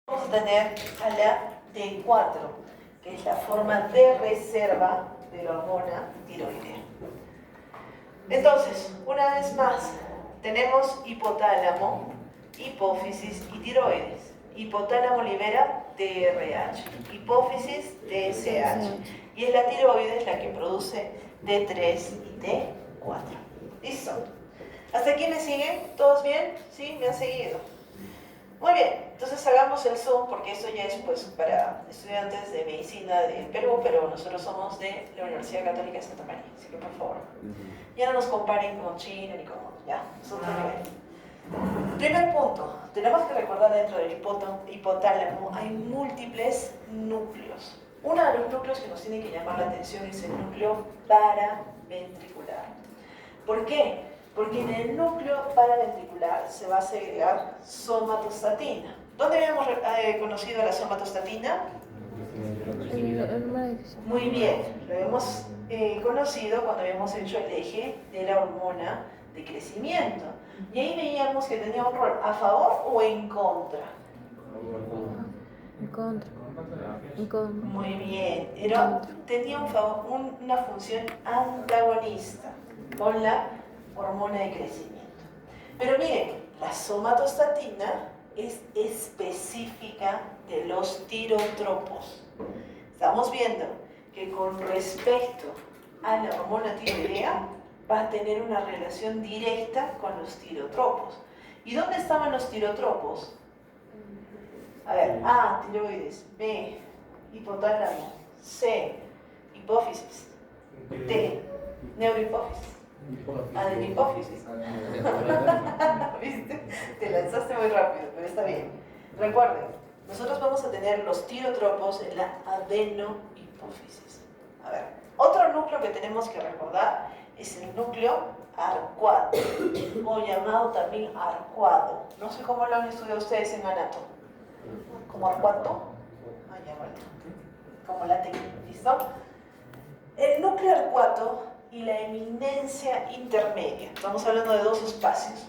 Vamos a tener a la T4, que es la forma de reserva de la hormona tiroidea. Entonces, una vez más, tenemos hipotálamo, hipófisis y tiroides. Hipotálamo libera TRH, hipófisis TSH, y es la tiroides la que produce T3 y T4. ¿Listo? ¿Hasta aquí me siguen? ¿Todos bien? ¿Sí? ¿Me han seguido? Muy bien, entonces hagamos el Zoom porque esto ya es pues para estudiantes de medicina de Perú, pero nosotros somos de la Universidad Católica de Santa María, así que por favor, ya no nos comparen con China ni con ya, nosotros nivel. Primer punto, tenemos que recordar dentro del hipotálamo hay múltiples núcleos. Uno de los núcleos que nos tiene que llamar la atención es el núcleo paraventricular. ¿Por qué? Porque en el núcleo paraventricular se va a segregar somatostatina. ¿Dónde habíamos conocido la somatostatina? Muy bien, lo hemos conocido cuando habíamos hecho el eje de la hormona de crecimiento. Y ahí veíamos que tenía un rol a favor o en contra. En contra. Muy bien, tenía una función antagonista con la hormona de crecimiento. Pero miren, la somatostatina es específica de los tirotropos. Estamos viendo que con respecto a la hormona tiroidea va a tener una relación directa con los tirotropos. ¿Y dónde estaban los tirotropos? A ver, A, tiroides, B, hipotálamo, C, hipófisis, D, neurohipófisis. Adenihipófisis. ¿Viste? Te lanzaste muy rápido, pero está bien. Recuerden, nosotros vamos a tener los tirotropos en la adenohipófisis. A ver, otro núcleo que tenemos que recordar es el núcleo arcuado, o llamado también arcuado. No sé cómo lo han estudiado ustedes en anato. ¿Como arcuato? Ah, ya vale. Como la técnica, ¿listo? El núcleo arcuato y la eminencia intermedia, estamos hablando de dos espacios,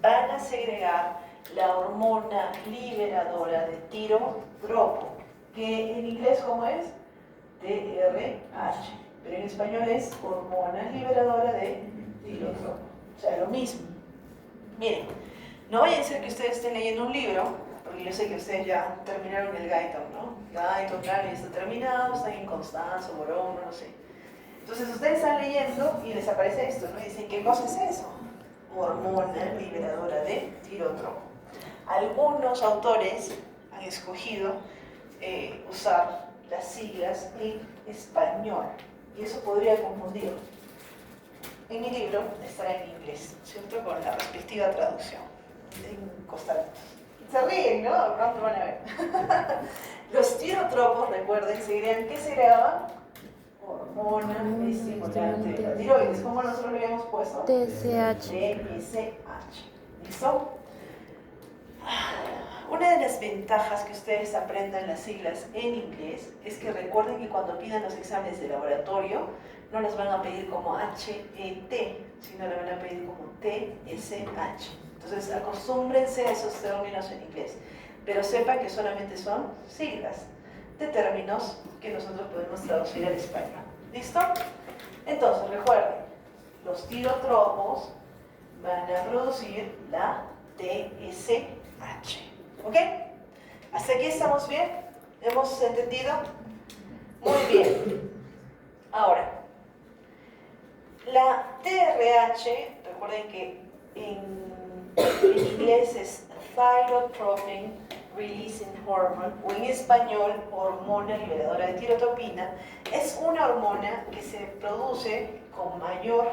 van a segregar la hormona liberadora de tirotropo, que en inglés ¿cómo es? TRH, pero en español es hormona liberadora de tirotropo, o sea, lo mismo. Miren, no vaya a ser que ustedes estén leyendo un libro, porque yo sé que ustedes ya terminaron el Guyton, ¿no? Guyton, claro, ya está terminado, están en Constanzo, Morón, no sé. Entonces ustedes están leyendo y les aparece esto, ¿no? Y dicen, ¿qué cosa es eso? Hormona liberadora de tirotropo. Algunos autores han escogido usar las siglas en español y eso podría confundir. En mi libro estará en inglés, ¿cierto? Con la respectiva traducción en costaditos. Se ríen, ¿no? Pronto van a ver. Los tirotropos, recuerden, ¿qué segregaban? Hormona estimulante de la tiroides. ¿Cómo nosotros lo habíamos puesto? TSH. ¿Listo? Una de las ventajas que ustedes aprendan las siglas en inglés es que recuerden que cuando pidan los exámenes de laboratorio no las van a pedir como HET, sino las van a pedir como TSH. Entonces acostúmbrense a esos términos en inglés, pero sepan que solamente son siglas de términos que nosotros podemos traducir al español. ¿Listo? Entonces recuerden, los tirotropos van a producir la TSH. ¿Ok? ¿Hasta aquí estamos bien? ¿Hemos entendido? Muy bien. Ahora, la TRH, recuerden que en inglés es Thyrotropin Releasing Hormone, o en español, hormona liberadora de tirotropina, es una hormona que se produce con mayor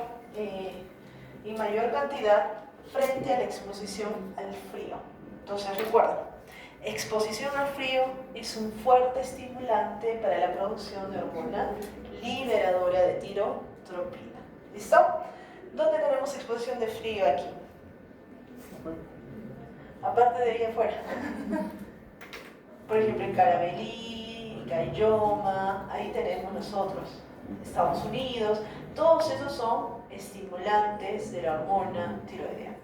cantidad frente a la exposición al frío. Entonces recuerden, exposición al frío es un fuerte estimulante para la producción de hormona liberadora de tirotropina. ¿Listo? ¿Dónde tenemos exposición de frío aquí? Aparte de ahí afuera. Por ejemplo, en Caramelí, en Cayoma, ahí tenemos nosotros. Estados Unidos, todos esos son estimulantes de la hormona tiroidea.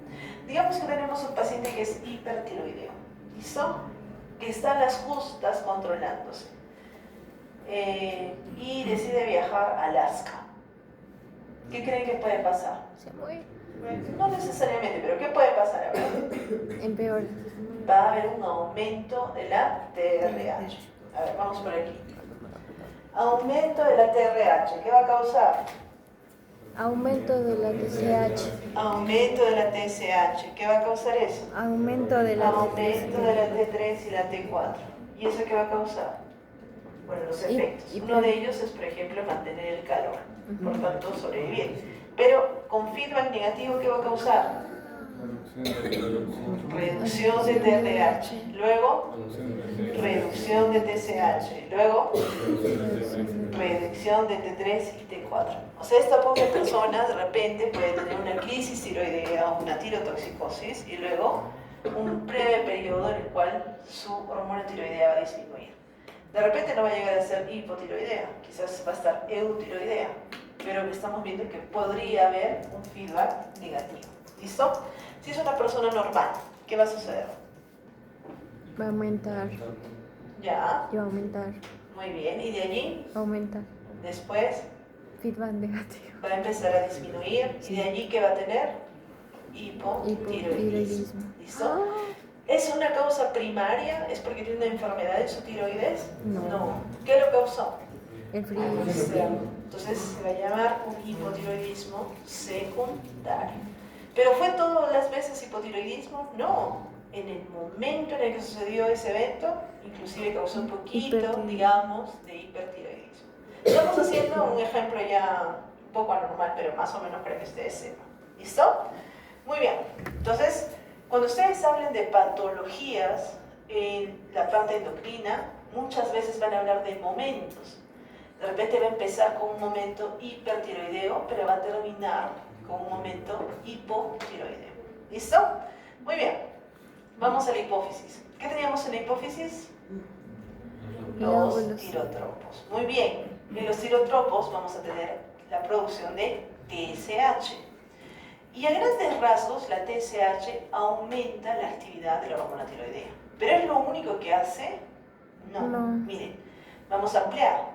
Digamos que tenemos un paciente que es hipertiroideo. ¿Listo? que está a las justas controlándose. Y decide viajar a Alaska. ¿Qué creen que puede pasar? Se muere. No necesariamente, pero ¿qué puede pasar? A ver. Empeora. Va a haber un aumento de la TRH. A ver, vamos por aquí. Aumento de la TRH. ¿Qué va a causar? Aumento de la TSH. Aumento de la TSH. ¿Qué va a causar eso? Aumento de la Aumento de la T3 y la T4. ¿Y eso qué va a causar? Bueno, los efectos. Uno de ellos es, por ejemplo, mantener el calor. Por tanto, sobrevivir. Pero con feedback negativo, ¿qué va a causar? Reducción de TRH. Luego, reducción de TSH. Luego, reducción de T3 y T4. O sea, esta poca persona de repente puede tener una crisis tiroidea o una tirotoxicosis y luego un breve periodo en el cual su hormona tiroidea va a disminuir. De repente no va a llegar a ser hipotiroidea, quizás va a estar eutiroidea, pero estamos viendo que podría haber un feedback negativo. ¿Listo? Si es una persona normal, ¿qué va a suceder? Va a aumentar. Ya, Y va a aumentar. muy bien. ¿Y de allí? Va a aumentar. Después Feedback negativo. va a empezar a disminuir. ¿Y de allí qué va a tener? Hipotiroidismo. Hipotiroidismo. ¿Listo? ¿Es una causa primaria? ¿Es porque tiene una enfermedad en su tiroides? No. ¿Qué lo causó? El frío. Entonces se va a llamar un hipotiroidismo secundario. ¿Pero fue todas las veces hipotiroidismo? No. En el momento en el que sucedió ese evento, inclusive causó un poquito, digamos, de hipertiroidismo. Estamos haciendo un ejemplo ya un poco anormal, pero más o menos para que ustedes sepan. ¿Listo? Muy bien. Entonces, cuando ustedes hablen de patologías en la parte endocrina, muchas veces van a hablar de momentos. De repente va a empezar con un momento hipertiroideo, pero va a terminar con un momento hipotiroideo. ¿Listo? Muy bien. Vamos a la hipófisis. ¿Qué teníamos en la hipófisis? Los tirotropos. Muy bien. En los tirotropos vamos a tener la producción de TSH. Y a grandes rasgos, la TSH aumenta la actividad de la hormona tiroidea. ¿Pero es lo único que hace? No. Miren, vamos a ampliar.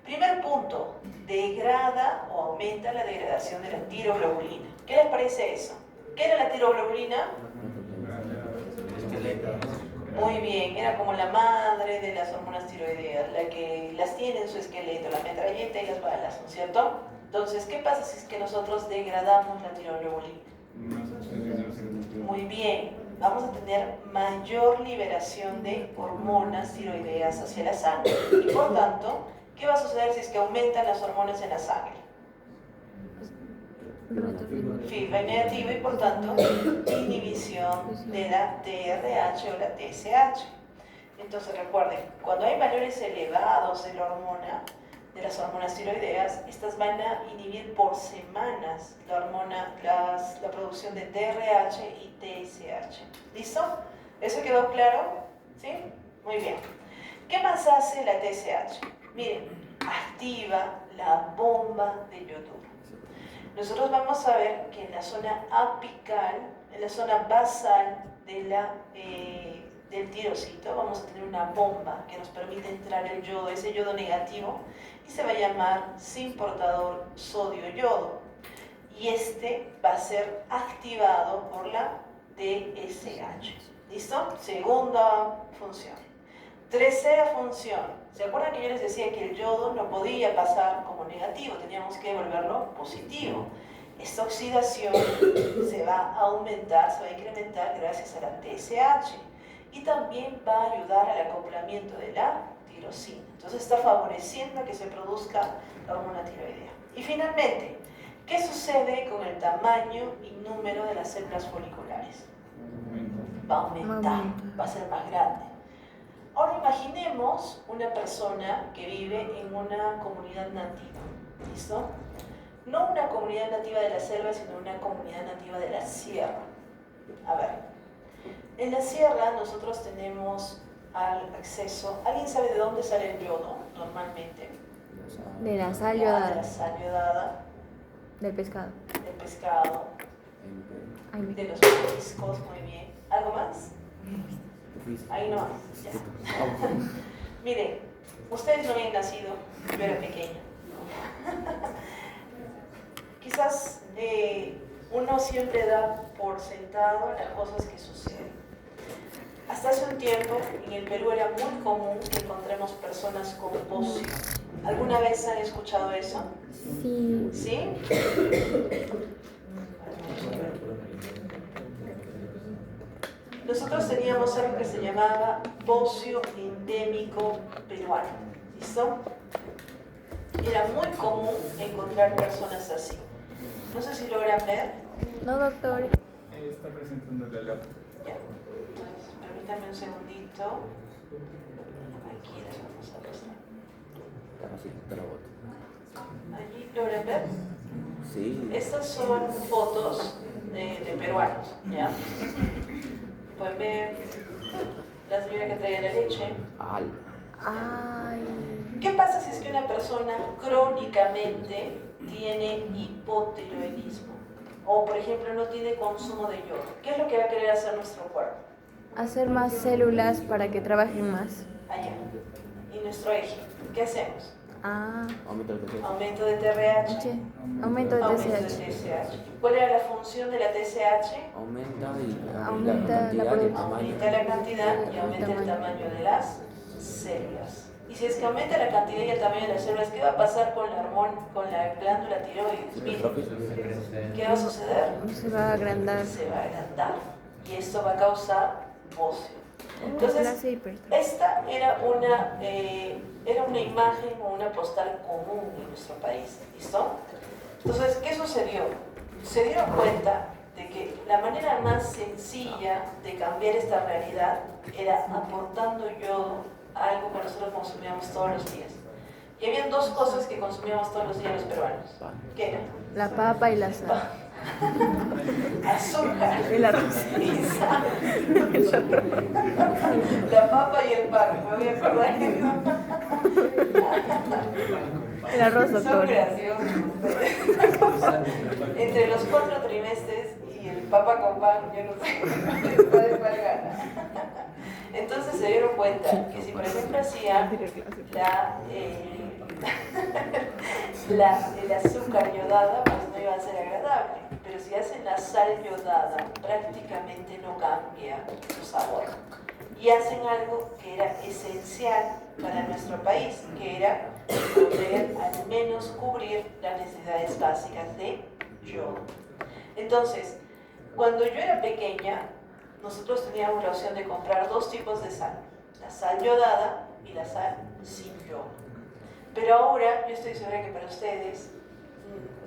Primer punto, degrada o aumenta la degradación de la tiroglobulina. ¿Qué les parece eso? ¿Qué era la tiroglobulina? Muy bien, era como la madre de las hormonas tiroideas, la que las tiene en su esqueleto, la metralleta y las balas, ¿no es cierto? Entonces, ¿qué pasa si es que nosotros degradamos la tiroglobulina? Muy bien, vamos a tener mayor liberación de hormonas tiroideas hacia la sangre. Y por tanto, ¿qué va a suceder si es que aumentan las hormonas en la sangre? Feedback negativo y por tanto inhibición de la TRH o la TSH. Entonces recuerden, cuando hay valores elevados de la hormona, de las hormonas tiroideas, estas van a inhibir por semanas la producción de TRH y TSH. ¿Listo? ¿Eso quedó claro? ¿Sí? Muy bien. ¿Qué más hace la TSH? Miren, activa la bomba de yoduro. Nosotros vamos a ver que en la zona apical, en la zona basal del tirocito, vamos a tener una bomba que nos permite entrar el yodo, ese yodo negativo, y se va a llamar sin portador sodio-yodo. Y este va a ser activado por la TSH. ¿Listo? Segunda función. Tercera función. ¿Se acuerdan que yo les decía que el yodo no podía pasar como negativo? Teníamos que volverlo positivo. Esta oxidación se va a aumentar, se va a incrementar gracias a la TSH. Y también va a ayudar al acoplamiento de la tirosina. Entonces está favoreciendo que se produzca la hormona tiroidea. Y finalmente, ¿qué sucede con el tamaño y número de las células foliculares? Va a aumentar, va a ser más grande. Ahora imaginemos una persona que vive en una comunidad nativa, ¿listo? No una comunidad nativa de la selva, sino una comunidad nativa de la sierra. A ver, en la sierra nosotros tenemos acceso. ¿Alguien sabe de dónde sale el yodo normalmente? De la sal De yodada. la sal yodada, Del pescado. del pescado, Ay, de los mariscos, muy bien. ¿Algo más? Ahí no. Ya. Miren, ustedes no habían nacido, yo era pequeña. Quizás uno siempre da por sentado las cosas que suceden. Hasta hace un tiempo en el Perú era muy común que encontremos personas con bocio. ¿Alguna vez han escuchado eso? Sí. ¿Sí? Nosotros teníamos algo que se llamaba bocio endémico peruano. ¿Listo? Era muy común encontrar personas así. No sé si logran ver. No, doctor. Está presentando el reloj. Ya. Entonces, permítanme un segundito. Aquí las vamos a mostrar. Allí logran ver. Sí. Estas son fotos de peruanos, ¿ya? Pueden ver la señora que trae la leche. Ay. ¿Qué pasa si es que una persona crónicamente tiene hipotiroidismo? O, por ejemplo, no tiene consumo de yodo. ¿Qué es lo que va a querer hacer nuestro cuerpo? Hacer más células para que trabajen más. Allá. Y nuestro eje. ¿Qué hacemos? Ah. Aumento de TRH. Che, aumento de Aumento de TSH. TSH. ¿Cuál era la función de la TSH? Aumenta la producción. Aumenta la cantidad y aumenta el tamaño de las células. Y si es que aumenta la cantidad y el tamaño de las células, ¿qué va a pasar con la glándula tiroides? Miren, ¿qué va a suceder? Se va a agrandar. Se va a agrandar. Y esto va a causar bocio. Entonces, Clase hipertrofia. esta era una imagen o una postal común en nuestro país. ¿Listo? Entonces, ¿qué sucedió? Se dieron cuenta de que la manera más sencilla de cambiar esta realidad era aportando yodo a algo que nosotros consumíamos todos los días. Y había dos cosas que consumíamos todos los días los peruanos. ¿Qué eran? La papa y la sal. Azúcar. El arroz. Y sal. La papa y el pan. Me voy a acordar de eso. El arroz, Son doctor. graciosos ustedes. Entre los 4 trimestres y el papa con pan, yo no sé cuál gana. Entonces se dieron cuenta que si por ejemplo hacían el azúcar yodada, pues no iba a ser agradable. Pero si hacen la sal yodada, prácticamente no cambia su sabor. Y hacen algo que era esencial para nuestro país, que era poder al menos cubrir las necesidades básicas de yodo. Entonces, cuando yo era pequeña, nosotros teníamos la opción de comprar dos tipos de sal, la sal yodada y la sal sin yodo. Pero ahora, yo estoy segura que para ustedes,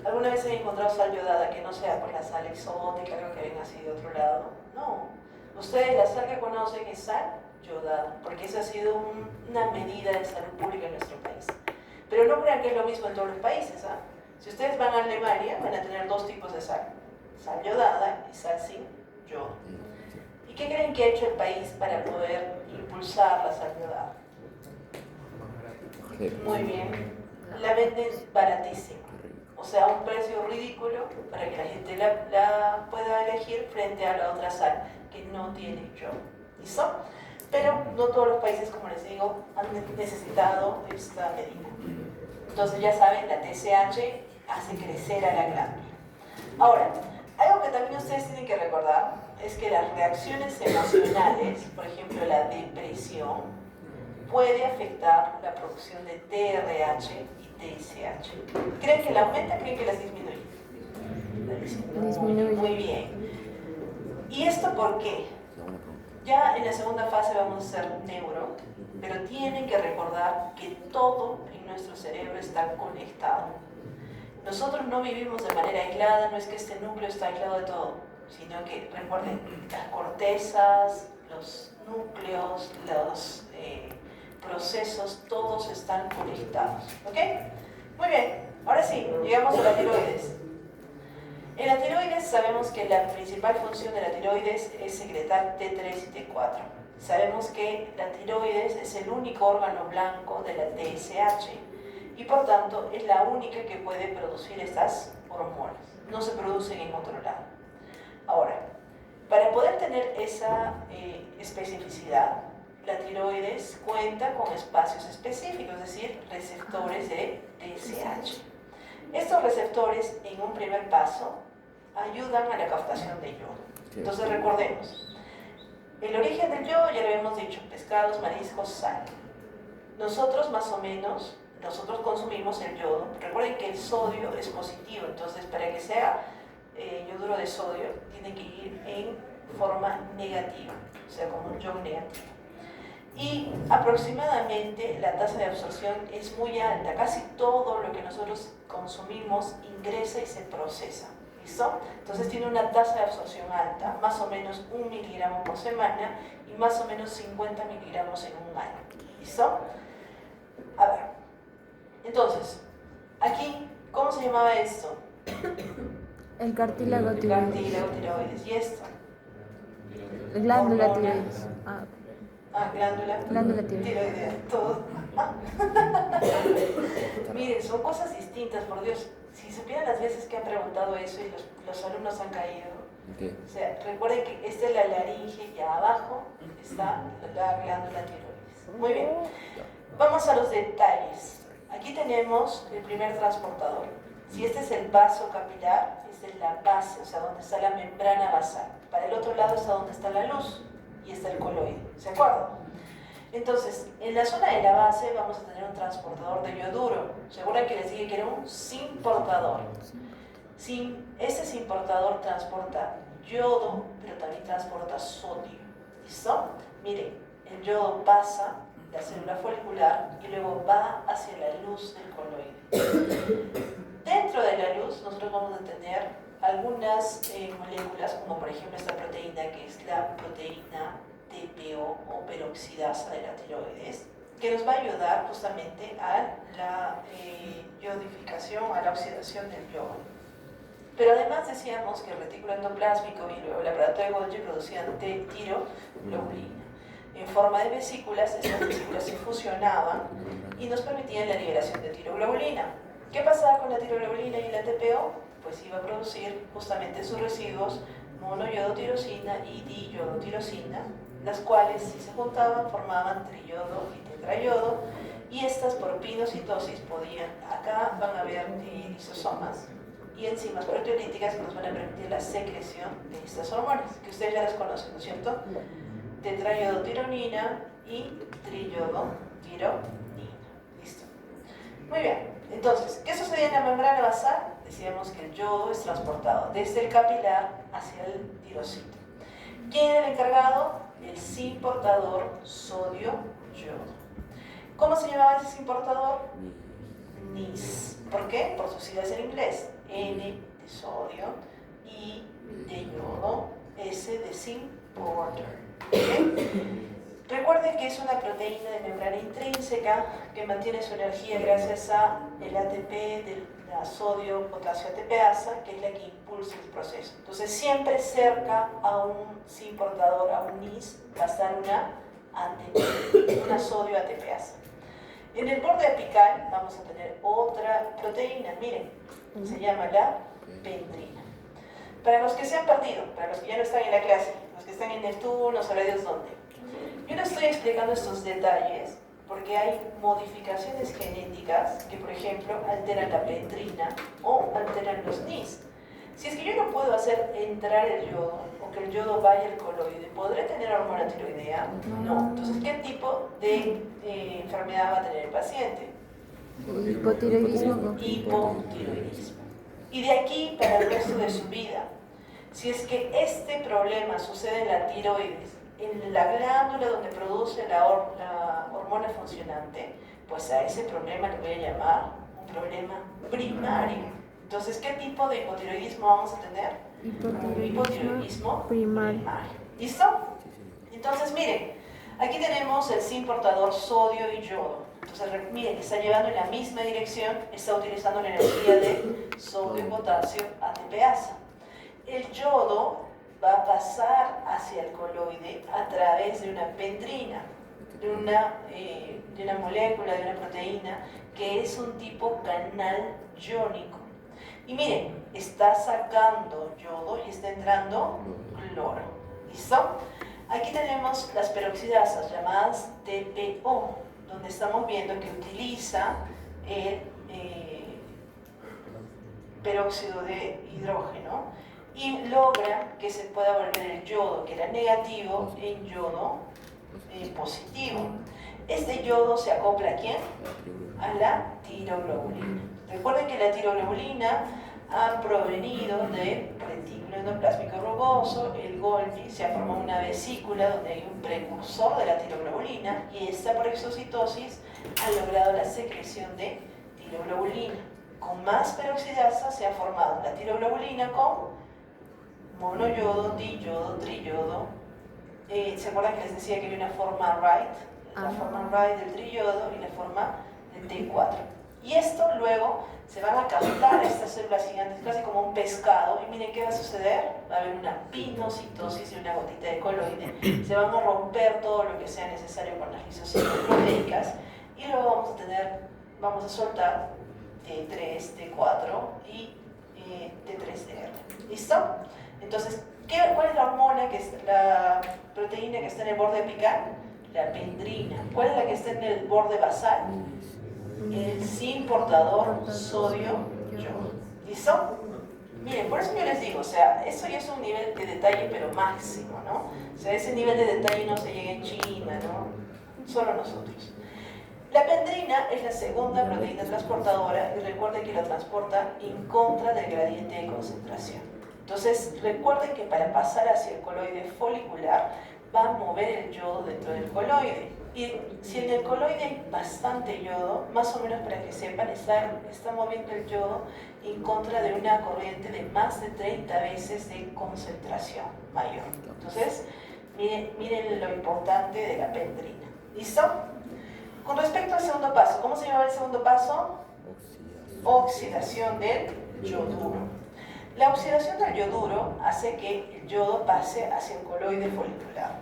¿alguna vez han encontrado sal yodada que no sea por la sal exótica, algo que venga así de otro lado? No. Ustedes la sal que conocen es sal yodada, porque esa ha sido una medida de salud pública en nuestro país. Pero no crean que es lo mismo en todos los países. ¿Ah? Si ustedes van a Alemania, van a tener dos tipos de sal yodada y sal sin yodo. ¿Y qué creen que ha hecho el país para poder impulsar la sal yodada? Muy bien, la venden baratísima, o sea, a un precio ridículo para que la gente la pueda elegir frente a la otra sal que no tiene yodo. ¿Listo? Pero no todos los países, como les digo, han necesitado esta medida. Entonces ya saben, la TSH hace crecer a la glándula. Ahora, algo que también ustedes tienen que recordar es que las reacciones emocionales, por ejemplo la depresión, puede afectar la producción de TRH y TSH. ¿Creen que la aumenta o creen que las disminuye? Disminuye. Muy bien. ¿Y esto por qué? Ya en la segunda fase vamos a hacer neuro, pero tienen que recordar que todo en nuestro cerebro está conectado. Nosotros no vivimos de manera aislada, no es que este núcleo está aislado de todo, sino que, recuerden, las cortezas, los núcleos, los procesos, todos están conectados. ¿Ok? Muy bien, ahora sí, llegamos a la tiroides. En la tiroides sabemos que la principal función de la tiroides es secretar T3 y T4. Sabemos que la tiroides es el único órgano blanco de la TSH y por tanto es la única que puede producir estas hormonas. No se producen en otro lado. Ahora, Para poder tener esa especificidad, la tiroides cuenta con espacios específicos, es decir, receptores de TSH. Estos receptores, en un primer paso, ayudan a la captación de yodo. Entonces recordemos, el origen del yodo ya lo habíamos dicho, pescados, mariscos, sal. Nosotros más o menos, nosotros consumimos el yodo. Recuerden que el sodio es positivo, entonces para que sea yoduro de sodio tiene que ir en forma negativa, o sea, como un yodo negativo. Y aproximadamente la tasa de absorción es muy alta, casi todo lo que nosotros consumimos ingresa y se procesa. ¿Listo? Entonces tiene una tasa de absorción alta, más o menos 1 miligramo por semana y más o menos 50 miligramos en un año. ¿Listo? A ver, entonces, aquí, ¿cómo se llamaba esto? El cartílago El tiroides. cartílago tiroides. ¿Y esto? Glándula Hormona. tiroides. Glándula tiroides. tiroidea. Todo. Miren, son cosas distintas, por Dios. Si supieran las veces que han preguntado eso y los alumnos han caído. Okay. O sea, recuerden que esta es la laringe y abajo está la glándula tiroides. Muy bien. Vamos a los detalles. Aquí tenemos el primer transportador. Si este es el vaso capilar, esta es la base, o sea, donde está la membrana basal. Para el otro lado está donde está la luz y está el coloide. ¿Se acuerdan? Entonces, en la zona de la base vamos a tener un transportador de yoduro. ¿Se acuerdan que les dije que era un simportador? Este simportador transporta yodo, pero también transporta sodio. ¿Listo? Miren, el yodo pasa la célula folicular y luego va hacia la luz del coloide. Dentro de la luz nosotros vamos a tener algunas moléculas, como por ejemplo esta proteína que es la proteína TPO o peroxidasa de la tiroides, que nos va a ayudar justamente a la yodificación, a la oxidación del yodo. Pero además decíamos que el retículo endoplásmico y luego el aparato de Golgi producían tiroglobulina. En forma de vesículas, estas vesículas se fusionaban y nos permitían la liberación de tiroglobulina. ¿Qué pasaba con la tiroglobulina y la TPO? Pues iba a producir justamente sus residuos monoyodotirosina y diyodotirosina, las cuales si se juntaban formaban triyodo y tetrayodo, y estas por pinocitosis podían, acá van a ver lisosomas y enzimas proteolíticas que nos van a permitir la secreción de estas hormonas, que ustedes ya las conocen, ¿no es cierto? Tetrayodotironina y triyodotironina. Listo. Muy bien. Entonces, ¿qué sucedía en la membrana basal? Decíamos que el yodo es transportado desde el capilar hacia el tirocito. ¿Quién era el encargado? El simportador sodio-yodo. ¿Cómo se llamaba ese simportador? NIS. ¿Por qué? Por sus siglas en inglés. N de sodio, I de yodo, S de simporter. ¿Okay? Recuerden que es una proteína de membrana intrínseca que mantiene su energía gracias a el ATP de la sodio-potasio ATPasa, que es la que impulsa el proceso. Entonces, siempre cerca a un simportador, a un NIS, va a estar una ATP, una sodio-ATPasa. En el borde apical vamos a tener otra proteína, miren, se llama la pendrina. Para los que se han perdido, para los que ya no están en la clase, los que están en Neptuno, no sabrá Dios dónde. Yo no estoy explicando estos detalles porque hay modificaciones genéticas que, por ejemplo, alteran la pendrina o alteran los NIS. Si es que yo no puedo hacer entrar el yodo o que el yodo vaya al coloide, ¿podré tener hormona tiroidea? No. Entonces, ¿qué tipo de enfermedad va a tener el paciente? Hipotiroidismo. Hipotiroidismo. Y de aquí para el resto de su vida. Si es que este problema sucede en la tiroides, en la glándula donde produce la hormona funcionante, pues a ese problema le voy a llamar un problema primario. Entonces, ¿qué tipo de hipotiroidismo vamos a tener? Hipotiroidismo primario. ¿Listo? Entonces, miren, aquí tenemos el simportador sodio y yodo. Entonces, miren, está llevando en la misma dirección, está utilizando la energía de sodio, potasio, ATPasa. El yodo va a pasar hacia el coloide a través de una pendrina, de una molécula, de una proteína, que es un tipo canal iónico. Y miren, está sacando yodo y está entrando cloro. ¿Listo? Aquí tenemos las peroxidasas llamadas TPO, donde estamos viendo que utiliza el peróxido de hidrógeno y logra que se pueda volver el yodo, que era negativo, en yodo positivo. Este yodo se acopla ¿a quién? A la tiroglobulina. Recuerden que la tiroglobulina ha provenido del retículo endoplásmico rugoso, el Golgi, se ha formado una vesícula donde hay un precursor de la tiroglobulina y esta por exocitosis ha logrado la secreción de tiroglobulina. Con más peroxidasa se ha formado la tiroglobulina con monoyodo, diyodo, triyodo. ¿Se acuerdan que les decía que hay una forma Wright? La forma Wright del triyodo y la forma del T4. Y esto luego se van a captar estas células gigantes casi como un pescado y miren qué va a suceder, va a haber una pinocitosis y una gotita de coloide, se van a romper todo lo que sea necesario con las lisocimas proteicas y luego vamos a soltar T3, T4 y T3R. ¿Listo? Entonces, ¿cuál es la hormona, la proteína que está en el borde apical? La pendrina. ¿Cuál es la que está en el borde basal? El sin portador sodio-yodo. ¿Listo? Miren, por eso yo les digo, o sea, eso ya es un nivel de detalle pero máximo, ¿no? O sea, ese nivel de detalle no se llega en China, ¿no? Solo nosotros. La pendrina es la segunda proteína transportadora y recuerden que la transporta en contra del gradiente de concentración. Entonces, recuerden que para pasar hacia el coloide folicular va a mover el yodo dentro del coloide. Y si en el coloide hay bastante yodo, más o menos para que sepan, está moviendo el yodo en contra de una corriente de más de 30 veces de concentración mayor. Entonces, miren lo importante de la pendrina. ¿Listo? Con respecto al segundo paso, ¿cómo se llama el segundo paso? Oxidación del yoduro. La oxidación del yoduro hace que el yodo pase hacia el coloide folicular.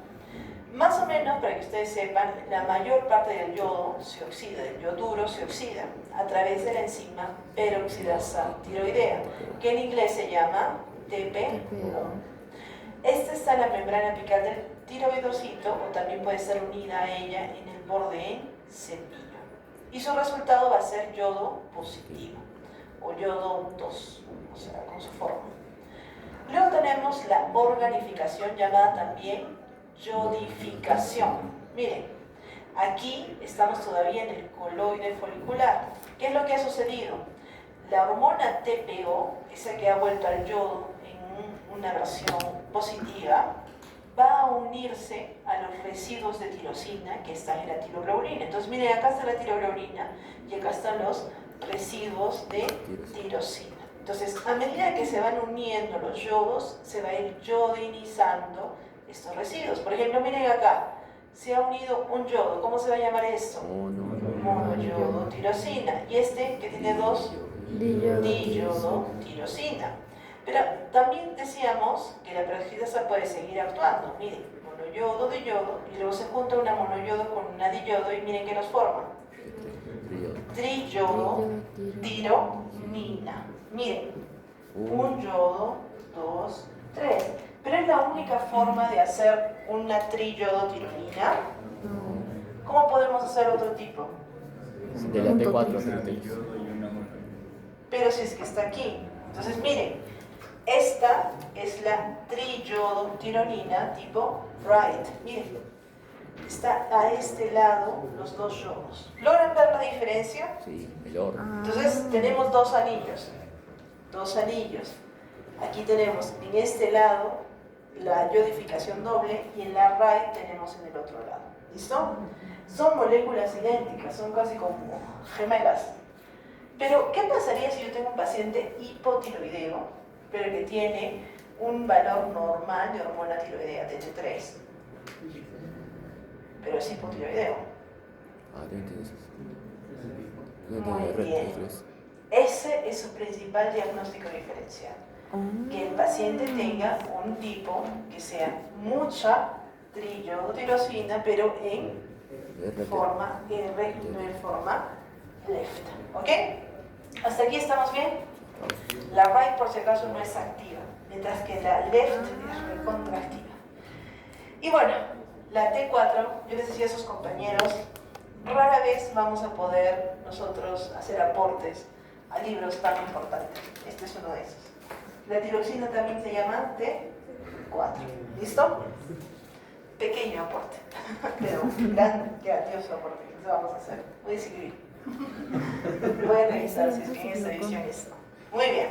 Más o menos, para que ustedes sepan, la mayor parte del yodo se oxida, del yoduro se oxida a través de la enzima peroxidasa tiroidea, que en inglés se llama TPO. Esta está en la membrana apical del tiroidocito o también puede estar unida a ella en el borde en cepillo. Y su resultado va a ser yodo positivo o yodo 2, o sea, con su forma. Luego tenemos la organificación llamada también yodificación. Miren, aquí estamos todavía en el coloide folicular. ¿Qué es lo que ha sucedido? La hormona TPO, esa que ha vuelto al yodo en una versión positiva, va a unirse a los residuos de tirosina que están en la tiroglobulina. Entonces, miren, acá está la tiroglobulina y acá están los residuos de tirosina. Entonces, a medida que se van uniendo los yodos, se va a ir yodinizando estos residuos. Por ejemplo, miren acá, se ha unido un yodo. ¿Cómo se va a llamar esto? Monoyodo tirosina. Y este que tiene dos, diyodo tirosina. Pero también decíamos que la peroxidasa puede seguir actuando. Miren, monoyodo, diyodo, y luego se junta una monoyodo con una diyodo y miren qué nos forma. Triyodo tironina. Miren, un yodo, 2, 3. Pero es la única forma de hacer una triyodotironina. ¿Cómo podemos hacer otro tipo? De la T4 Pero si es que está aquí. Entonces, miren, esta es la triyodotironina tipo Wright. Miren, está a este lado los dos yodos. ¿Logran ver la diferencia? Sí, mejor. Entonces, tenemos dos anillos. Dos anillos. Aquí tenemos en este lado la yodificación doble y en la Wright tenemos en el otro lado. ¿Listo? Son moléculas idénticas, son casi como gemelas. Pero, ¿qué pasaría si yo tengo un paciente hipotiroideo, pero que tiene un valor normal de hormona tiroidea, T3? Pero es hipotiroideo. Muy bien. Ese es su principal diagnóstico diferencial. Que el paciente tenga un tipo que sea mucha triyodotirosina, pero en forma R, no en forma left. ¿Ok? ¿Hasta aquí estamos bien? La right, por si acaso, no es activa, mientras que la left es recontraactiva. Y bueno, la T4, yo les decía a sus compañeros, rara vez vamos a poder nosotros hacer aportes a libros tan importantes. Este es uno de esos. La tiroxina también se llama T4. ¿Listo? Pequeño aporte, pero grandioso aporte. Eso vamos a hacer. Voy a escribir. Voy a revisar si es que en esta edición está. Muy bien.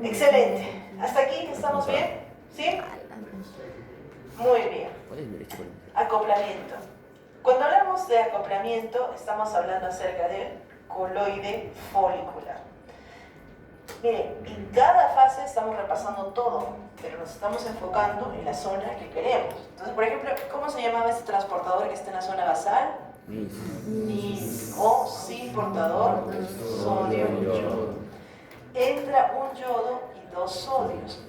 Excelente. ¿Hasta aquí estamos bien? ¿Sí? Muy bien. ¿Cuál es el derecho por el- Acoplamiento. Cuando hablamos de acoplamiento, estamos hablando acerca del coloide folicular. Miren, en cada fase estamos repasando todo, pero nos estamos enfocando en la zona que queremos. Entonces, por ejemplo, ¿cómo se llamaba este transportador que está en la zona basal? NIS, o sin portador, sodio-yodo. Entra un yodo y dos sodios.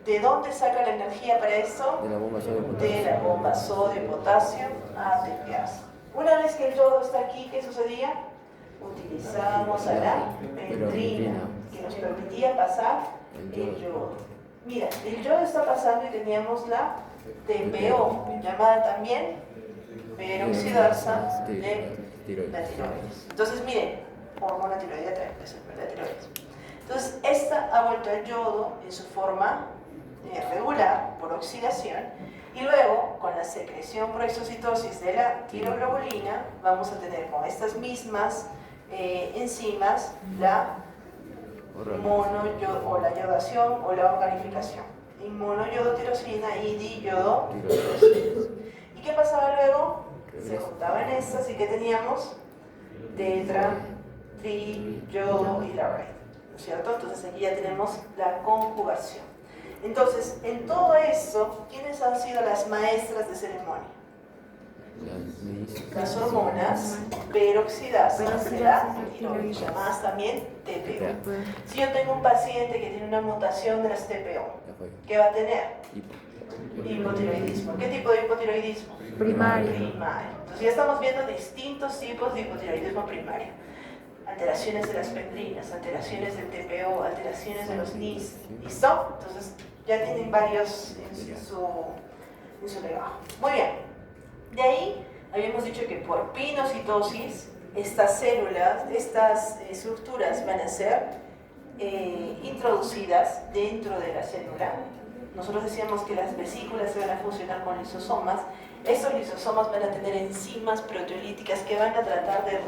¿De dónde saca la energía para eso? De la bomba sodio y potasio. De la bomba sodio y potasio ATPase. Una vez que el yodo está aquí, ¿qué sucedía? Utilizamos a la pendrina, que nos permitía pasar el yodo. Mira, el yodo está pasando y teníamos la TPO, llamada también peroxidasa de la tiroides. Entonces, miren, hormona tiroidea también puede ser la tiroides. Entonces, esta ha vuelto el yodo en su forma regular por oxidación, y luego con la secreción por exocitosis de la tiroglobulina vamos a tener con estas mismas enzimas la monoyodo o la yodación o la organificación en monoyodotirosina y diyodotirosina. ¿Y qué pasaba luego? Se juntaban estas y que teníamos tetra, tri, yodo y la red, ¿no es cierto? Entonces aquí ya tenemos la conjugación. Entonces, en todo eso, ¿quiénes han sido las maestras de ceremonia? Las hormonas peroxidasas de la tiroides, llamadas también TPO. Si yo tengo un paciente que tiene una mutación de las TPO, ¿qué va a tener? Hipotiroidismo. ¿Qué tipo de hipotiroidismo? Primario. Primario. Entonces ya estamos viendo distintos tipos de hipotiroidismo primario. Alteraciones de las pendrinas, alteraciones del TPO, alteraciones de los NIS. ¿Listo? Entonces ya tienen varios en su legajo. Muy bien. De ahí habíamos dicho que por pinocitosis estas células, estas estructuras van a ser introducidas dentro de la célula. Nosotros decíamos que las vesículas se van a funcionar con lisosomas. Estos lisosomas van a tener enzimas proteolíticas que van a tratar de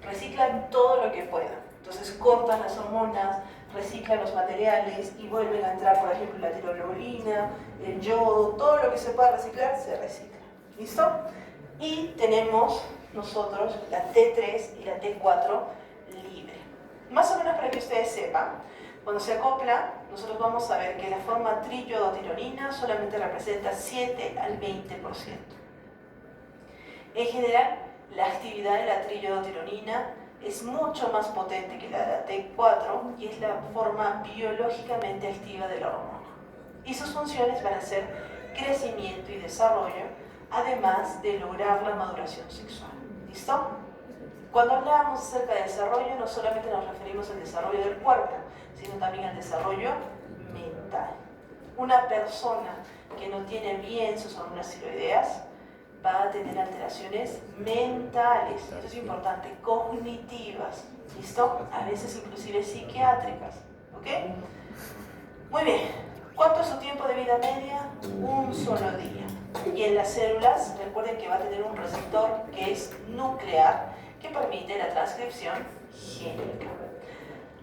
reciclan todo lo que puedan. Entonces cortan las hormonas, reciclan los materiales y vuelven a entrar, por ejemplo, la tiroglobulina, el yodo, todo lo que se pueda reciclar, se recicla. ¿Listo? Y tenemos nosotros la T3 y la T4 libre. Más o menos para que ustedes sepan, cuando se acopla, nosotros vamos a ver que la forma triyodotironina solamente representa 7 al 20%. En general, la actividad de la triyodotironina es mucho más potente que la de la T4 y es la forma biológicamente activa de la hormona. Y sus funciones van a ser crecimiento y desarrollo, además de lograr la maduración sexual. ¿Listo? Cuando hablamos acerca de desarrollo, no solamente nos referimos al desarrollo del cuerpo, sino también al desarrollo mental. Una persona que no tiene bien sus hormonas tiroideas va a tener alteraciones mentales, esto es importante, cognitivas, ¿listo? A veces inclusive psiquiátricas, ¿ok? Muy bien, ¿cuánto es su tiempo de vida media? Un solo día. Y en las células, recuerden que va a tener un receptor que es nuclear, que permite la transcripción génica.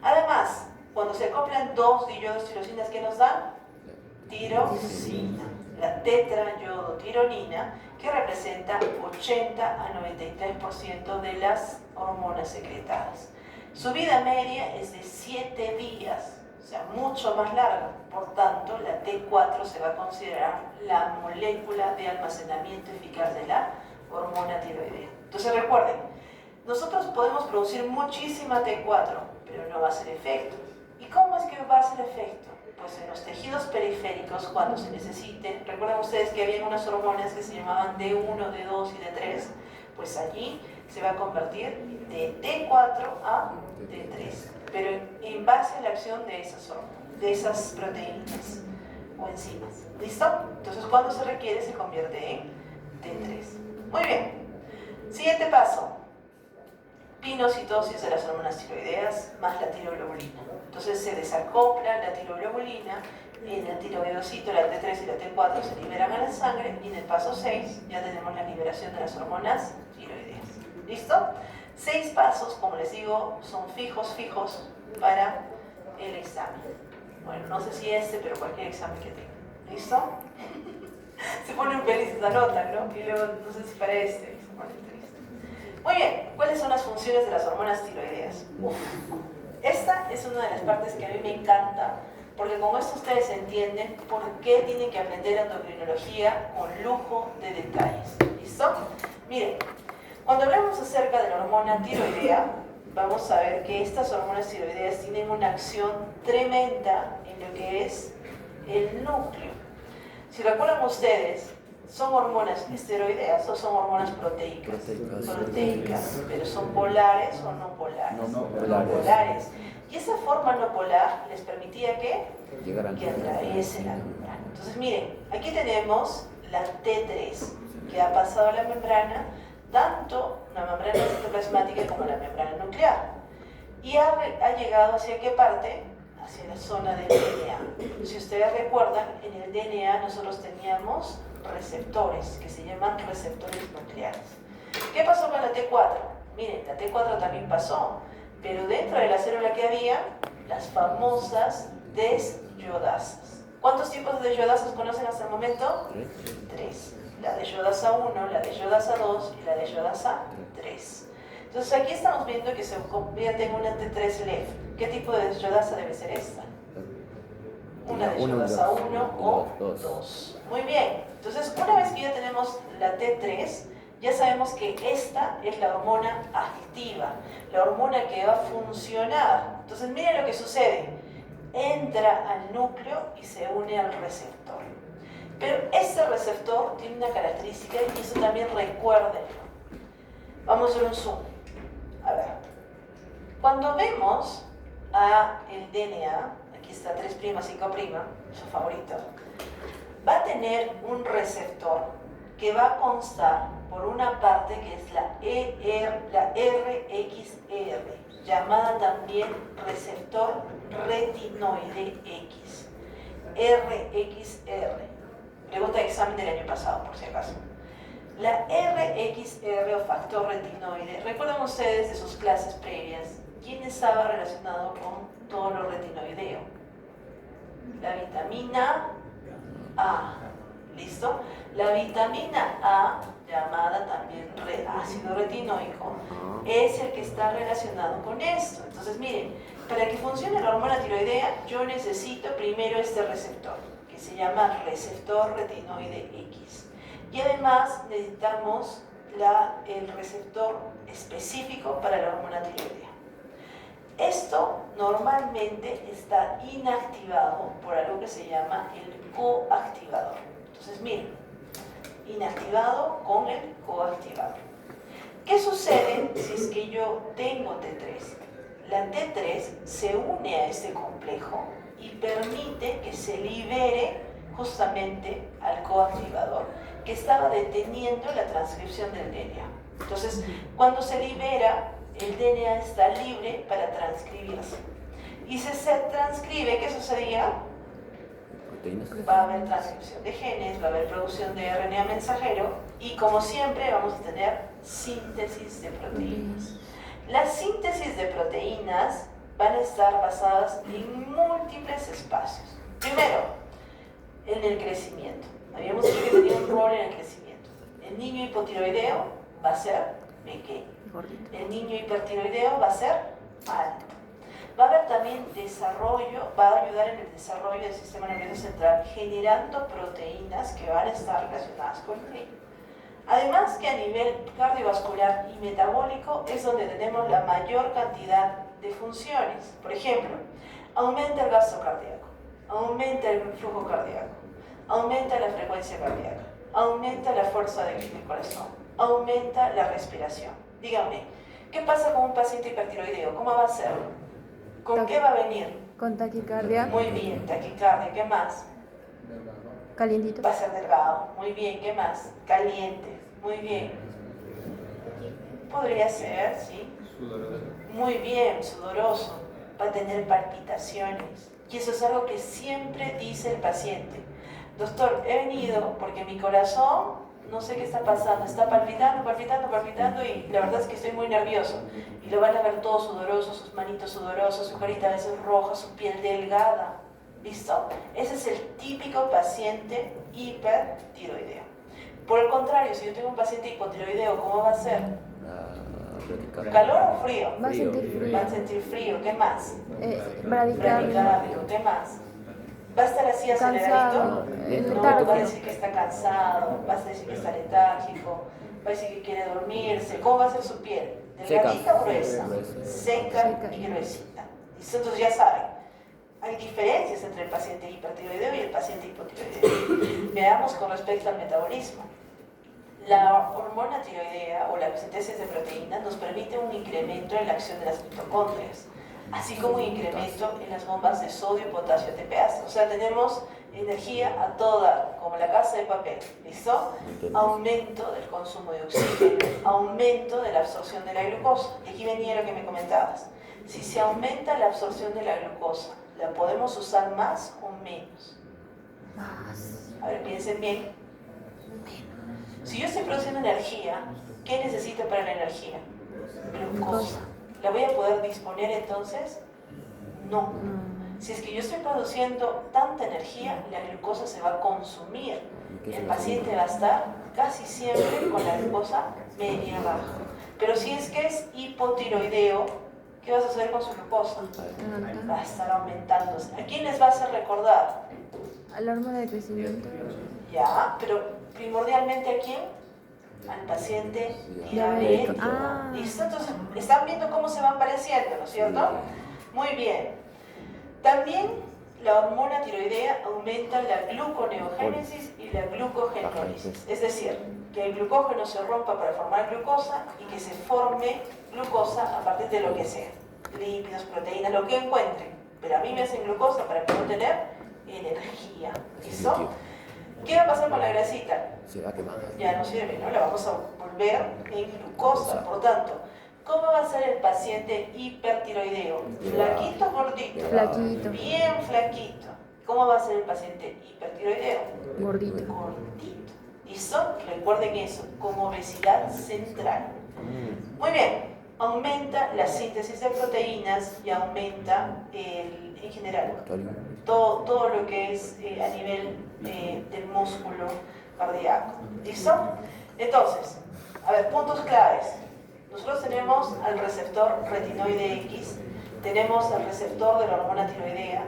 Además, cuando se acoplan dos diyodostirosinas, ¿qué nos dan? Tirosina, la tetrayodotironina, que representa 80 a 93% de las hormonas secretadas. Su vida media es de 7 días, o sea, mucho más larga. Por tanto, la T4 se va a considerar la molécula de almacenamiento eficaz de la hormona tiroidea. Entonces recuerden, nosotros podemos producir muchísima T4, pero no va a hacer efecto. ¿Y cómo es que va a hacer efecto? Pues en los tejidos periféricos, cuando se necesite. Recuerden ustedes que había unas hormonas que se llamaban D1, D2 y D3, pues allí se va a convertir de T4 a T3, pero en base a la acción de esas hormonas, de esas proteínas. o enzimas. ¿Listo? Entonces, cuando se requiere, se convierte en T3. Muy bien. Siguiente paso. Pinocitosis de las hormonas tiroideas más la tiroglobulina. Entonces se desacopla la tiroglobulina, en el tiroidocito, la T3 y la T4 se liberan a la sangre y en el paso 6 ya tenemos la liberación de las hormonas tiroideas. ¿Listo? 6 pasos, como les digo, son fijos para el examen. Bueno, no sé si pero cualquier examen que tenga. ¿Listo? Se pone un feliz esa nota, ¿no? Y luego, no sé si para se pone triste. Muy bien, ¿cuáles son las funciones de las hormonas tiroideas? Esta es una de las partes que a mí me encanta, porque con esto ustedes entienden por qué tienen que aprender endocrinología con lujo de detalles. ¿Listo? Miren, cuando hablamos acerca de la hormona tiroidea, vamos a ver que estas hormonas tiroideas tienen una acción tremenda en lo que es el núcleo. Si recuerdan ustedes, ¿son hormonas esteroideas o son hormonas proteicas? Proteicas, pero ¿son polares o no polares? No polares. Y esa forma no polar les permitía que llegaran atraviese la membrana. Entonces miren, aquí tenemos la T3 que ha pasado a la membrana, tanto la membrana citoplasmática como la membrana nuclear. Y ha llegado ¿hacia qué parte? Hacia la zona del DNA. Si ustedes recuerdan, en el DNA nosotros teníamos receptores, que se llaman receptores nucleares. ¿Qué pasó con la T4? Miren, la T4 también pasó, pero dentro de la célula que había, las famosas desyodasas. ¿Cuántos tipos de desyodasas conocen hasta el momento? 3. La desyodasa 1, la desyodasa 2 y la desyodasa 3. Entonces aquí estamos viendo que se convierte en una T3 LEF. ¿Qué tipo de desyodasa debe ser esta? Una desyodasa 1 o 2. Muy bien. Entonces, una vez que ya tenemos la T3, ya sabemos que esta es la hormona activa, la hormona que va a funcionar. Entonces, miren lo que sucede. Entra al núcleo y se une al receptor. Pero este receptor tiene una característica y eso también recuérdenlo. Vamos a hacer un zoom. A ver. Cuando vemos a el DNA, aquí está 3', 5', su favorito, va a tener un receptor que va a constar por una parte que es la RXR, llamada también receptor retinoide X. RXR. Pregunta de examen del año pasado, por si acaso. La RXR o factor retinoide, ¿recuerdan ustedes de sus clases previas quién estaba relacionado con todo lo retinoideo? La vitamina A. ¿Listo? La vitamina A, llamada también ácido retinoico, es el que está relacionado con esto. Entonces, miren, para que funcione la hormona tiroidea, yo necesito primero este receptor, que se llama receptor retinoide X. Y además necesitamos el receptor específico para la hormona tiroidea. Esto normalmente está inactivado por algo que se llama el coactivador. Entonces, miren, inactivado con el coactivador. ¿Qué sucede si es que yo tengo T3? La T3 se une a este complejo y permite que se libere justamente al coactivador que estaba deteniendo la transcripción del DNA. Entonces, cuando se libera, el DNA está libre para transcribirse. Y si se transcribe, ¿qué sucedía? Va a haber transcripción de genes, va a haber producción de RNA mensajero y, como siempre, vamos a tener síntesis de proteínas. Las síntesis de proteínas van a estar basadas en múltiples espacios. Primero, en el crecimiento. Habíamos dicho que tenía un rol en el crecimiento. El niño hipotiroideo va a ser pequeño. El niño hipertiroideo va a ser alto. Va a haber también desarrollo, va a ayudar en el desarrollo del sistema nervioso central, generando proteínas que van a estar relacionadas con el niño. Además que a nivel cardiovascular y metabólico es donde tenemos la mayor cantidad de funciones. Por ejemplo, aumenta el gasto cardíaco, aumenta el flujo cardíaco, aumenta la frecuencia cardíaca, aumenta la fuerza del corazón, aumenta la respiración. Díganme, ¿qué pasa con un paciente hipertiroideo? ¿Cómo va a ser? ¿Con qué va a venir? Con taquicardia. Muy bien, taquicardia. ¿Qué más? Calientito. Va a ser delgado. Muy bien, ¿qué más? Caliente. Muy bien. Podría ser, ¿sí? Muy bien, sudoroso. Va a tener palpitaciones. Y eso es algo que siempre dice el paciente. Doctor, he venido porque mi corazón, no sé qué está pasando, está palpitando, palpitando, palpitando y la verdad es que estoy muy nervioso. Y lo van a ver todo sudoroso, sus manitos sudorosas, su carita a veces roja, su piel delgada. ¿Listo? Ese es el típico paciente hipertiroideo. Por el contrario, si yo tengo un paciente hipotiroideo, ¿cómo va a ser? ¿Calor o frío? Va a sentir frío. Va a sentir frío. ¿Qué más? Bradicardia. Bradicardio. ¿Qué más? ¿Va a estar así Cansado. aceleradito? No, va a decir que está cansado, va a decir que está letárgico, va a decir que quiere dormirse. ¿Cómo va a ser su piel? ¿Delgadita o gruesa? Seca y gruesita. Entonces ya saben. Hay diferencias entre el paciente hipertiroideo y el paciente hipotiroideo. Veamos con respecto al metabolismo. La hormona tiroidea o la síntesis de proteínas nos permite un incremento en la acción de las mitocondrias, así como un incremento en las bombas de sodio, potasio, ATPase. O sea, tenemos energía a toda, como la casa de papel. ¿Listo? Aumento del consumo de oxígeno, aumento de la absorción de la glucosa. Y aquí venía lo que me comentabas. Si se aumenta la absorción de la glucosa, ¿la podemos usar más o menos? Más. A ver, piensen bien. Si yo estoy produciendo energía, ¿qué necesito para la energía? Glucosa. ¿La voy a poder disponer entonces? No. Si es que yo estoy produciendo tanta energía, la glucosa se va a consumir. El paciente va a estar casi siempre con la glucosa media baja. Pero si es que es hipotiroideo, ¿qué vas a hacer con su glucosa? Va a estar aumentándose. ¿A quién les va a hacer recordar? A la hormona de crecimiento. Ya, pero primordialmente ¿a quién? Al paciente diabético. ¿Listo? Entonces, están viendo cómo se van pareciendo, ¿no es cierto? Muy bien. También la hormona tiroidea aumenta la gluconeogénesis y la glucogenólisis. Es decir, que el glucógeno se rompa para formar glucosa y que se forme glucosa a partir de lo que sea. Lípidos, proteínas, lo que encuentren. Pero a mí me hacen glucosa para poder tener energía. ¿Listo? ¿Qué va a pasar con la grasita? Se va a quemar. Ya no sirve, ¿no? La vamos a volver en glucosa. Por tanto, ¿cómo va a ser el paciente hipertiroideo? ¿Flaquito o gordito? Flaquito. Bien flaquito. ¿Cómo va a ser el paciente hipertiroideo? Gordito. Gordito. ¿Listo? Recuerden eso, como obesidad central. Muy bien. Aumenta la síntesis de proteínas y aumenta en general todo lo que es a nivel del músculo cardíaco. ¿Listo? Entonces, a ver, puntos claves. Nosotros tenemos al receptor retinoide X, tenemos al receptor de la hormona tiroidea,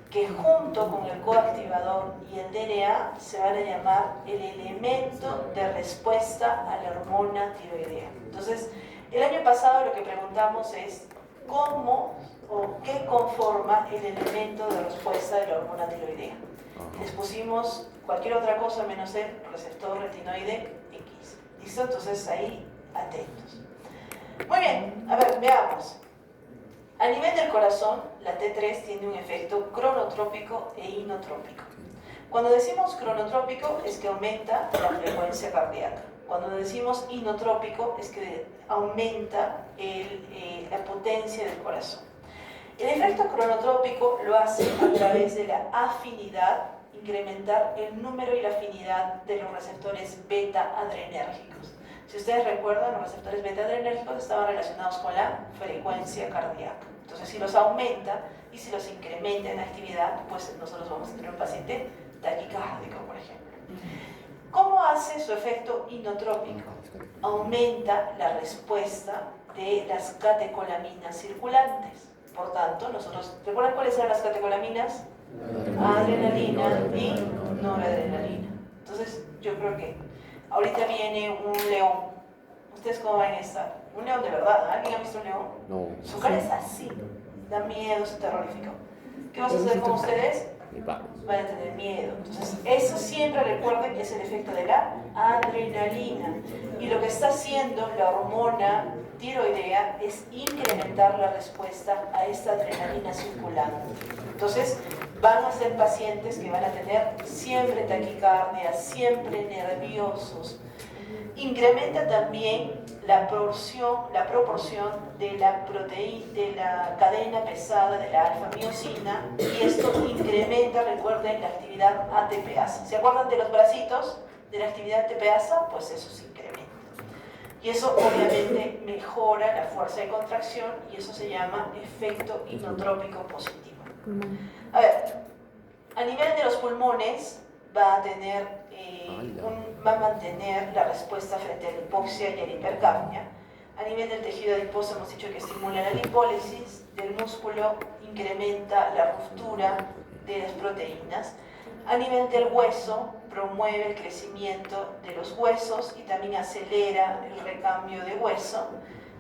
que junto con el coactivador y el DNA se van a llamar el elemento de respuesta a la hormona tiroidea. Entonces, el año pasado lo que preguntamos es cómo o qué conforma el elemento de respuesta de la hormona tiroidea. Les pusimos cualquier otra cosa menos el receptor retinoide X. ¿Listo? Entonces ahí atentos. Muy bien, a ver, veamos. A nivel del corazón, la T3 tiene un efecto cronotrópico e inotrópico. Cuando decimos cronotrópico es que aumenta la frecuencia cardíaca. Cuando decimos inotrópico es que aumenta la potencia del corazón. El efecto cronotrópico lo hace a través de la afinidad, incrementar el número y la afinidad de los receptores beta-adrenérgicos. Si ustedes recuerdan, los receptores beta-adrenérgicos estaban relacionados con la frecuencia cardíaca. Entonces, si los aumenta y si los incrementa en actividad, pues nosotros vamos a tener un paciente taquicárdico, por ejemplo. ¿Cómo hace su efecto inotrópico? Aumenta la respuesta de las catecolaminas circulantes. Por tanto, nosotros, ¿recuerdan cuáles eran las catecolaminas? Adrenalina y noradrenalina. Entonces, yo creo que ahorita viene un león. ¿Ustedes cómo van a estar? Un león de verdad. ¿Alguien ha visto un león? No. Su cara es así. Da miedo, es terrorífico. ¿Qué vas a hacer con ustedes? Y paro. van a tener miedo. Entonces, eso siempre recuerden que es el efecto de la adrenalina. Y lo que está haciendo la hormona tiroidea es incrementar la respuesta a esta adrenalina circulante. Entonces, van a ser pacientes que van a tener siempre taquicardia, siempre nerviosos. Incrementa también la proporción de la proteína, de la cadena pesada de la alfa-miosina, y esto incrementa, recuerden, la actividad ATPasa. ¿Se acuerdan de los bracitos de la actividad ATPasa? Pues eso se incrementa. Y eso obviamente mejora la fuerza de contracción y eso se llama efecto inotrópico positivo. A ver, a nivel de los pulmones va a mantener la respuesta frente a la hipoxia y a la hipercapnia. A nivel del tejido adiposo hemos dicho que estimula la lipólisis, del músculo incrementa la ruptura de las proteínas. A nivel del hueso promueve el crecimiento de los huesos y también acelera el recambio de hueso.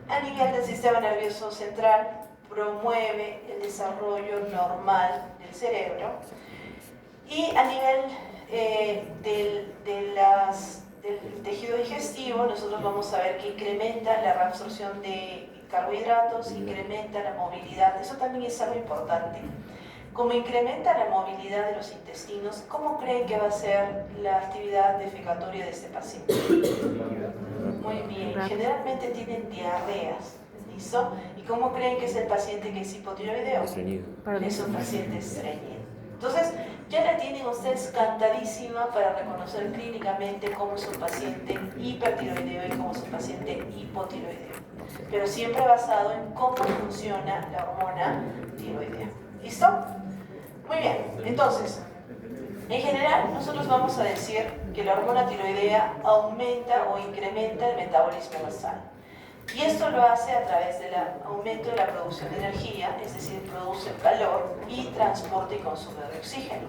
A nivel del sistema nervioso central promueve el desarrollo normal del cerebro. Y a nivel del tejido digestivo, nosotros vamos a ver que incrementa la reabsorción de carbohidratos, incrementa la movilidad. Eso también es algo importante. Como incrementa la movilidad de los intestinos, ¿cómo creen que va a ser la actividad defecatoria de este paciente? Muy bien, generalmente tienen diarreas, ¿listo? ¿Y cómo creen que es el paciente que es hipotiroideo? Es un paciente estreñido. Entonces, ya la tienen ustedes cantadísima para reconocer clínicamente cómo es un paciente hipertiroideo y cómo es un paciente hipotiroideo. Pero siempre basado en cómo funciona la hormona tiroidea. ¿Listo? Muy bien, entonces, en general nosotros vamos a decir que la hormona tiroidea aumenta o incrementa el metabolismo basal. Y esto lo hace a través del aumento de la producción de energía, es decir, produce calor y transporte y consumo de oxígeno.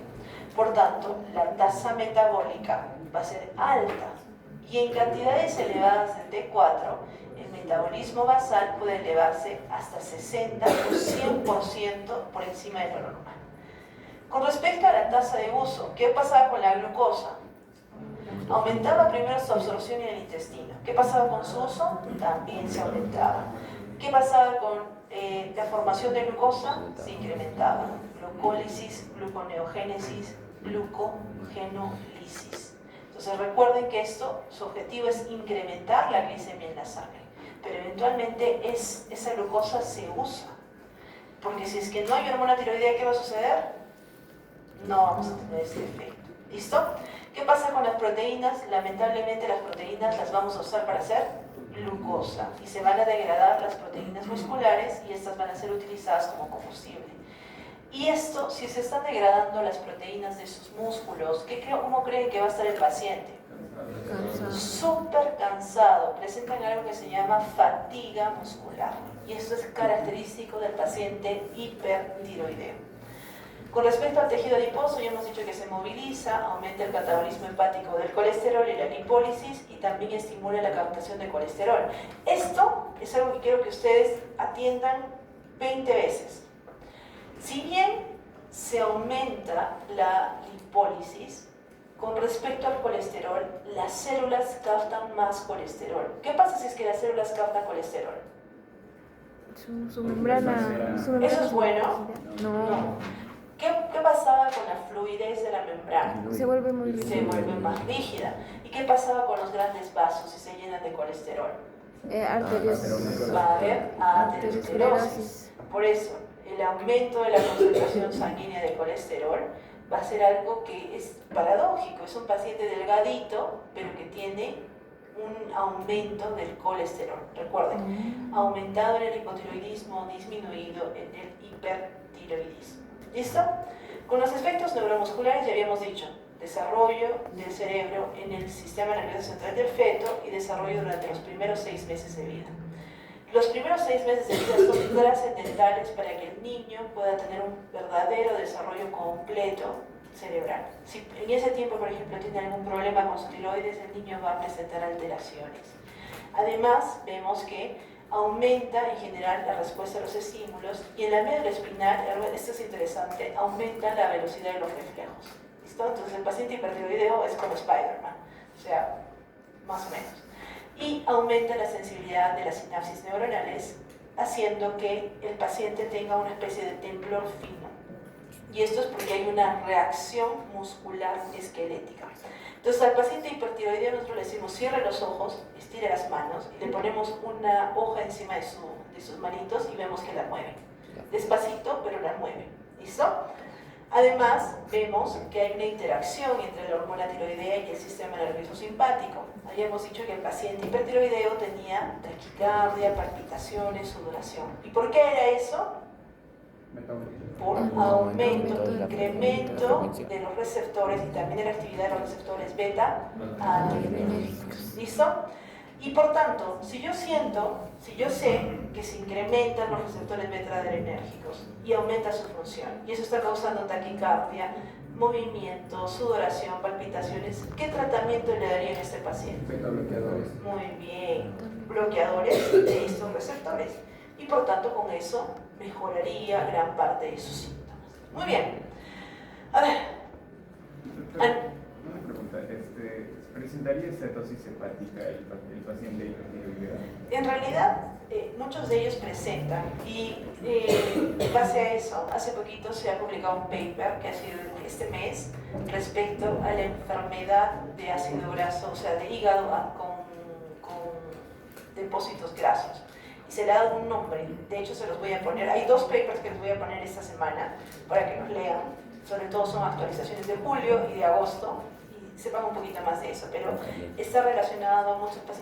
Por tanto, la tasa metabólica va a ser alta y en cantidades elevadas de T4, el metabolismo basal puede elevarse hasta 60 o 100% por encima de lo normal. Con respecto a la tasa de uso, ¿qué pasaba con la glucosa? Aumentaba primero su absorción en el intestino. ¿Qué pasaba con su uso? También se aumentaba. ¿Qué pasaba con la formación de glucosa? Se incrementaba. Glucólisis, gluconeogénesis, glucogenólisis. Entonces recuerden que esto, su objetivo es incrementar la glicemia en la sangre, pero eventualmente esa glucosa se usa. Porque si es que no hay hormona tiroidea, ¿qué va a suceder? No vamos a tener este efecto. ¿Listo? ¿Qué pasa con las proteínas? Lamentablemente las proteínas las vamos a usar para hacer glucosa y se van a degradar las proteínas musculares y estas van a ser utilizadas como combustible. Y esto, si se están degradando las proteínas de sus músculos, ¿cómo creen que va a estar el paciente? Súper cansado. Presentan algo que se llama fatiga muscular. Y esto es característico del paciente hipertiroideo. Con respecto al tejido adiposo, ya hemos dicho que se moviliza, aumenta el catabolismo hepático del colesterol y la lipólisis y también estimula la captación de colesterol. Esto es algo que quiero que ustedes atiendan 20 veces. Si bien se aumenta la lipólisis, con respecto al colesterol, las células captan más colesterol. ¿Qué pasa si es que las células captan colesterol? Su membrana. ¿Eso es bueno? No. ¿Qué pasaba con la fluidez de la membrana? Se vuelve muy Se rígida. vuelve más rígida. ¿Y qué pasaba con los grandes vasos si se llenan de colesterol? Arteriosis. Va a haber aterosclerosis. Por eso, el aumento de la concentración sanguínea de colesterol va a ser algo que es paradójico. Es un paciente delgadito, pero que tiene un aumento del colesterol. Recuerden, aumentado en el hipotiroidismo, disminuido en el hipertiroidismo. ¿Listo? Con los efectos neuromusculares ya habíamos dicho desarrollo del cerebro en el sistema nervioso central del feto y desarrollo durante los primeros 6 meses de vida. Los primeros 6 meses de vida son trascendentales para que el niño pueda tener un verdadero desarrollo completo cerebral. Si en ese tiempo, por ejemplo, tiene algún problema con su tiroides, el niño va a presentar alteraciones. Además, vemos que aumenta en general la respuesta a los estímulos y en la médula espinal, esto es interesante, aumenta la velocidad de los reflejos. ¿Listo? Entonces el paciente hipertiroideo es como Spider-Man, o sea, más o menos. Y aumenta la sensibilidad de las sinapsis neuronales, haciendo que el paciente tenga una especie de temblor fino. Y esto es porque hay una reacción muscular esquelética. Entonces al paciente hipertiroideo nosotros le decimos cierre los ojos, estire las manos y le ponemos una hoja encima de sus manitos y vemos que la mueve. Despacito, pero la mueve. ¿Listo? Además, vemos que hay una interacción entre la hormona tiroidea y el sistema nervioso simpático. Habíamos dicho que el paciente hipertiroideo tenía taquicardia, palpitaciones, sudoración. ¿Y por qué era eso? Por aumento, incremento de los receptores y también de la actividad de los receptores beta adrenérgicos. ¿Listo? Y por tanto, si yo sé que se incrementan los receptores beta adrenérgicos y aumenta su función, y eso está causando taquicardia, movimiento, sudoración, palpitaciones, ¿qué tratamiento le daría a este paciente? Beta bloqueadores. Muy bien, bloqueadores de estos receptores. Y por tanto con eso mejoraría gran parte de sus síntomas. Muy bien. A ver. Una pregunta, ¿presentaría cetosis hepática el paciente hipertiroideo? En realidad, muchos de ellos presentan y en base a eso, hace poquito se ha publicado un paper que ha sido este mes respecto a la enfermedad de ácido graso, o sea, de hígado con depósitos grasos. Y se le ha dado un nombre, de hecho se los voy a poner, hay 2 papers que les voy a poner esta semana para que los lean, sobre todo son actualizaciones de julio y de agosto, y sepan un poquito más de eso, pero está relacionado a muchos pacientes